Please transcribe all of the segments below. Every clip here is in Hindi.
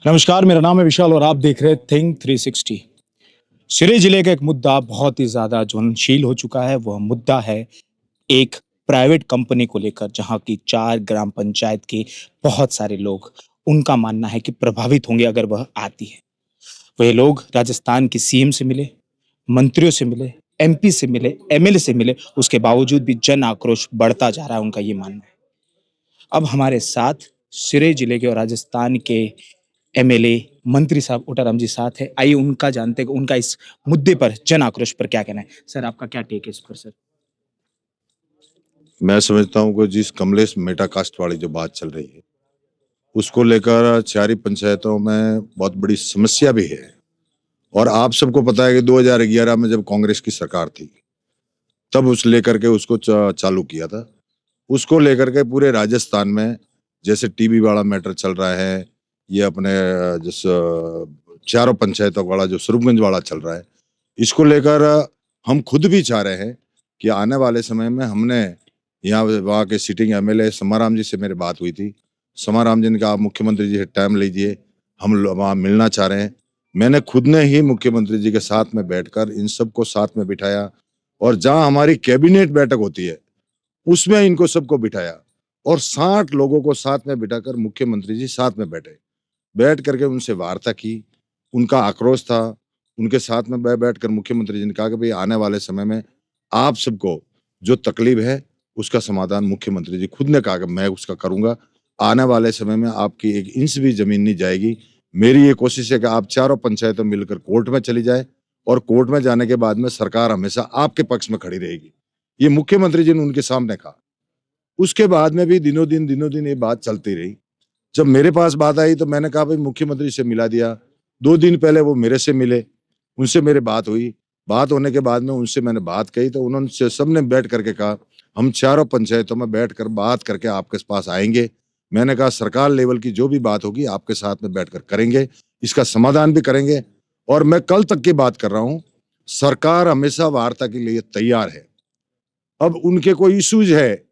नमस्कार, मेरा नाम है विशाल और आप देख रहे हैं थिंक 360। सिरे जिले का एक मुद्दा बहुत ही ज़्यादा ज्वलनशील हो चुका है। वह मुद्दा है एक प्राइवेट कंपनी को लेकर, जहाँ की 4 ग्राम पंचायत के बहुत सारे लोग, उनका मानना है कि प्रभावित होंगे अगर वह आती है। वह लोग राजस्थान के सीएम से मिले, मंत्रियों से मिले, एमपी से मिले, एमएलए से मिले, उसके बावजूद भी जन आक्रोश बढ़ता जा रहा है, उनका ये मानना है। अब हमारे साथ सिरे जिले के और राजस्थान के एमएलए, मंत्री साहब ओटाराम जी साथ हैं। आइए उनका जानते हैं कि उनका इस मुद्दे पर, जन आक्रोश पर क्या कहना है। सर, आपका क्या टेक है इस पर सर? मैं समझता हूँ कि जिस कमलेश मेटा कास्ट वाली जो बात चल रही है उसको लेकर चारी पंचायतों में बहुत बड़ी समस्या भी है। और आप सबको पता है कि 2011 में जब कांग्रेस की सरकार थी तब उस लेकर के उसको चालू किया था। उसको लेकर के पूरे राजस्थान में जैसे टीबी वाला मैटर चल रहा है, ये अपने जिस चारों पंचायतों वाला जो स्वरूपगंज वाला चल रहा है, इसको लेकर हम खुद भी चाह रहे हैं कि आने वाले समय में हमने यहाँ वहाँ के सिटिंग एमएलए समाराम जी से मेरी बात हुई थी। समाराम जी ने कहा आप मुख्यमंत्री जी से टाइम लीजिए, हम वहाँ मिलना चाह रहे हैं। मैंने खुद ने ही मुख्यमंत्री जी के साथ में बैठकर इन सबको साथ में बिठाया और जहाँ हमारी कैबिनेट बैठक होती है उसमें इनको सबको बिठाया और 60 लोगों को साथ में बिठाकर मुख्यमंत्री जी साथ में बैठे, बैठ करके उनसे वार्ता की। उनका आक्रोश था, उनके साथ में बैठकर मुख्यमंत्री जी ने कहा कि भाई आने वाले समय में आप सबको जो तकलीफ है उसका समाधान मुख्यमंत्री जी खुद ने कहा कि मैं उसका करूंगा। आने वाले समय में आपकी एक इंच भी जमीन नहीं जाएगी। मेरी ये कोशिश है कि आप चारों पंचायतों मिलकर कोर्ट में चली जाए और कोर्ट में जाने के बाद में सरकार हमेशा आपके पक्ष में खड़ी रहेगी। ये मुख्यमंत्री जी ने उनके सामने कहा। उसके बाद में भी दिनों दिन ये बात चलती रही। जब मेरे पास बात आई तो मैंने कहा भाई मुख्यमंत्री से मिला दिया। 2 दिन पहले वो मेरे से मिले, उनसे मेरी बात हुई। बात होने के बाद में उनसे मैंने बात कही तो उन्होंने सबने बैठ करके कहा हम चारों पंचायतों में बैठकर बात करके आपके पास आएंगे। मैंने कहा सरकार लेवल की जो भी बात होगी आपके साथ में बैठकर करेंगे, इसका समाधान भी करेंगे। और मैं कल तक की बात कर रहा हूँ, सरकार हमेशा वार्ता के लिए तैयार है। अब उनके कोई इश्यूज है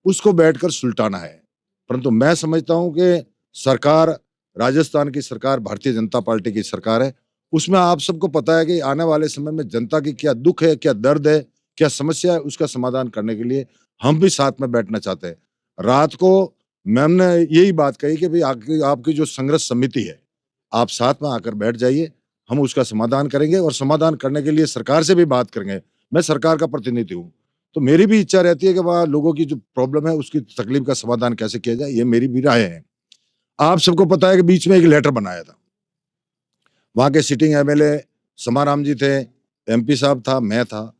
उसको बैठकर सुलटाना है। परंतु मैं समझता हूं कि सरकार, राजस्थान की सरकार भारतीय जनता पार्टी की सरकार है। उसमें आप सबको पता है कि आने वाले समय में जनता की क्या दुख है, क्या दर्द है, क्या समस्या है, उसका समाधान करने के लिए हम भी साथ में बैठना चाहते हैं। रात को मैंने यही बात कही कि भाई आपकी आपकी जो संघर्ष समिति है, आप साथ में आकर बैठ जाइए, हम उसका समाधान करेंगे और समाधान करने के लिए सरकार से भी बात करेंगे। मैं सरकार का प्रतिनिधि हूँ। तो मेरी भी इच्छा रहती है कि वहाँ लोगों की जो प्रॉब्लम है उसकी तकलीफ का समाधान कैसे किया जाए, ये मेरी भी राय है। आप सबको पता है कि बीच में एक लेटर बनाया था। वहाँ के सिटिंग एमएलए समाराम जी थे, एमपी साहब था, मैं था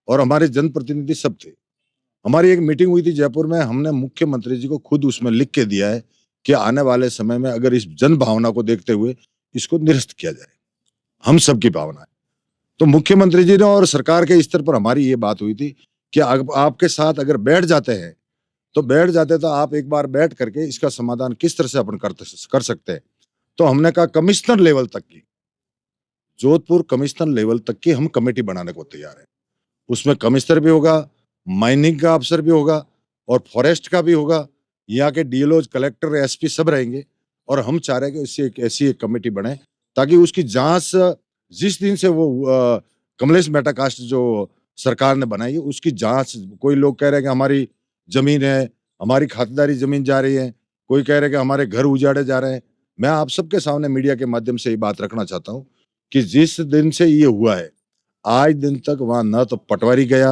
और हमारे जनप्रतिनिधि सब थे। हमारी एक मीटिंग हुई थी जयपुर में, हमने मुख्यमंत्री जी को खुद उसमें लिख के दिया है कि आने वाले समय में अगर इस जन भावना को देखते हुए इसको निरस्त किया जाए। हम सबकी भावना है। तो मुख्यमंत्री जी ने और सरकार के स्तर पर हमारी ये बात हुई थी कि आपके साथ अगर बैठ जाते हैं तो बैठ जाते तो आप एक बार बैठ करके इसका समाधान किस तरह से अपन कर सकते हैं। तो हमने कहा कमिश्नर लेवल तक की, जोधपुर कमिश्नर लेवल तक की हम कमेटी बनाने को तैयार है। उसमें कमिश्नर भी होगा, माइनिंग का अफसर भी होगा और फॉरेस्ट का भी होगा। यहाँ के डीएलओ, कलेक्टर, एसपी सब रहेंगे और हम चाह रहे हैं कि इससे एक ऐसी एक कमेटी बने ताकि उसकी जांच जिस दिन से वो कमलेश मेटा कास्ट जो सरकार ने बनाई है उसकी जांच। कोई लोग कह रहे हैं कि हमारी जमीन है, हमारी खातेदारी जमीन जा रही है, कोई कह रहे हैं कि हमारे घर उजाड़े जा रहे हैं। मैं आप सबके सामने मीडिया के माध्यम से ये बात रखना चाहता हूँ कि जिस दिन से ये हुआ है आज दिन तक वहां ना तो पटवारी गया,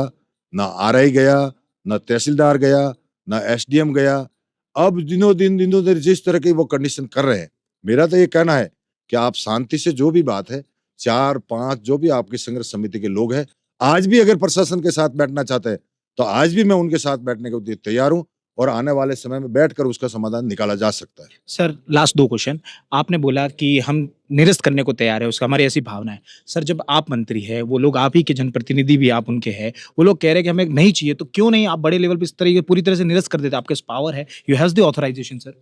ना आरआई गया, ना तहसीलदार गया, ना एसडीएम गया। अब दिनों दिन जिस तरह की वो कंडीशन कर रहे हैं, मेरा तो ये कहना है कि आप शांति से जो भी बात है, 4-5 जो भी आपकी संघर्ष समिति के लोग हैं, आज भी अगर प्रशासन के साथ बैठना चाहते हैं, तो आज भी मैं उनके साथ बैठने को तैयार हूँ और आने वाले समय में बैठकर उसका समाधान निकाला जा सकता है। Sir, last 2 question. आपने बोला कि हम निरस्त करने को तैयार है, उसका हमारी ऐसी भावना है। सर, जब आप मंत्री हैं, वो लोग आप ही के जनप्रतिनिधि भी आप उनके हैं, वो लोग कह रहे हैं कि हमें नहीं चाहिए, तो क्यों नहीं आप बड़े लेवल पे इस तरीके पूरी तरह से निरस्त कर देते? आपके पास पावर है, you has the authorization sir.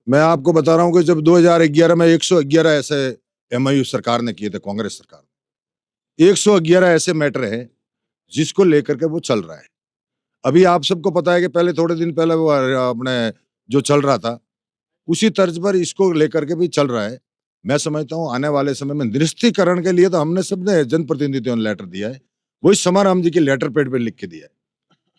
मैं आपको बता रहा हूँ कि जब 2011 में 111 ऐसे एमओयू सरकार ने किए थे, कांग्रेस सरकार, 111 ऐसे मैटर हैं जिसको लेकर के वो चल रहा है। अभी आप सबको पता है कि पहले थोड़े दिन पहले वो अपने जो चल रहा था, उसी तर्ज पर इसको लेकर के भी चल रहा है। मैं समझता हूँ आने वाले समय में निरस्तीकरण के लिए तो हमने सबने जनप्रतिनिधियों ने लेटर दिया है, वही समाराम जी की लेटर पैड पे लिख के दिया है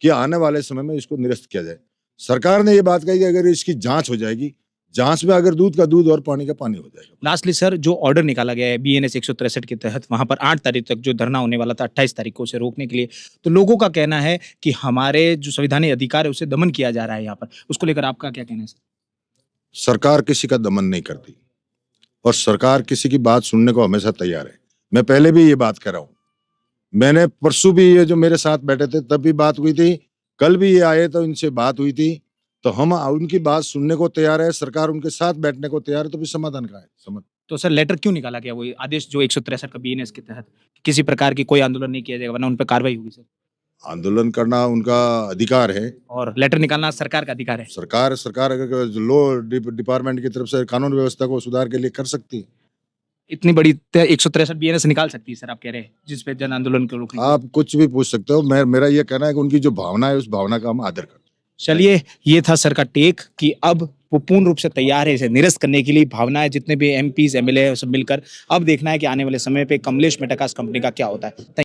कि आने वाले समय में इसको निरस्त किया जाए। सरकार ने ये बात कही कि अगर इसकी जांच हो जाएगी, जांच में अगर दूध का दूध और पानी का पानी हो जाएगा। लास्टली सर, जो ऑर्डर निकाला गया है बीएनएस 163 के तहत, वहां पर 8 तारीख तक जो धरना होने वाला था 28 तारीख को, उसे रोकने के लिए, तो लोगों का कहना है कि हमारे जो संवैधानिक अधिकार है उसे दमन किया जा रहा है यहाँ पर, उसको लेकर आपका क्या कहना है सर? सरकार किसी का दमन नहीं करती और सरकार किसी की बात सुनने को हमेशा तैयार है। मैं पहले भी ये बात कर रहा हूँ, मैंने परसों भी ये जो मेरे साथ बैठे थे तब भी बात हुई थी, कल भी ये आए तो इनसे बात हुई थी, तो हम उनकी बात सुनने को तैयार है, सरकार उनके साथ बैठने को तैयार है, तो फिर समाधान का है समझ। तो सर लेटर क्यों निकाला गया, वो आदेश जो 163 का बीएनएस के तहत, किसी प्रकार की कोई आंदोलन नहीं किया जाएगा वरना उन पर कार्रवाई होगी सर, आंदोलन करना उनका अधिकार है, और लेटर निकालना सरकार का अधिकार है? सरकार अगर लॉ डिपार्टमेंट की तरफ से कानून व्यवस्था को सुधार के लिए कर सकती है। इतनी बड़ी 163 बीएनएस निकाल सकती है सर, आप कह रहे हैं, जिस पे जन आंदोलन को रोकने के लिए? आप कुछ भी पूछ सकते हो, मेरा ये कहना है कि उनकी जो भावना है उस भावना का हम आदर करते हैं। चलिए, ये था सर का टेक कि अब वो पूर्ण रूप से तैयार है इसे निरस्त करने के लिए। भावनाएं जितने भी एमपीज एमएलए सब मिलकर, अब देखना है कि आने वाले समय पे कमलेश मेटाकास्ट कंपनी का क्या होता है।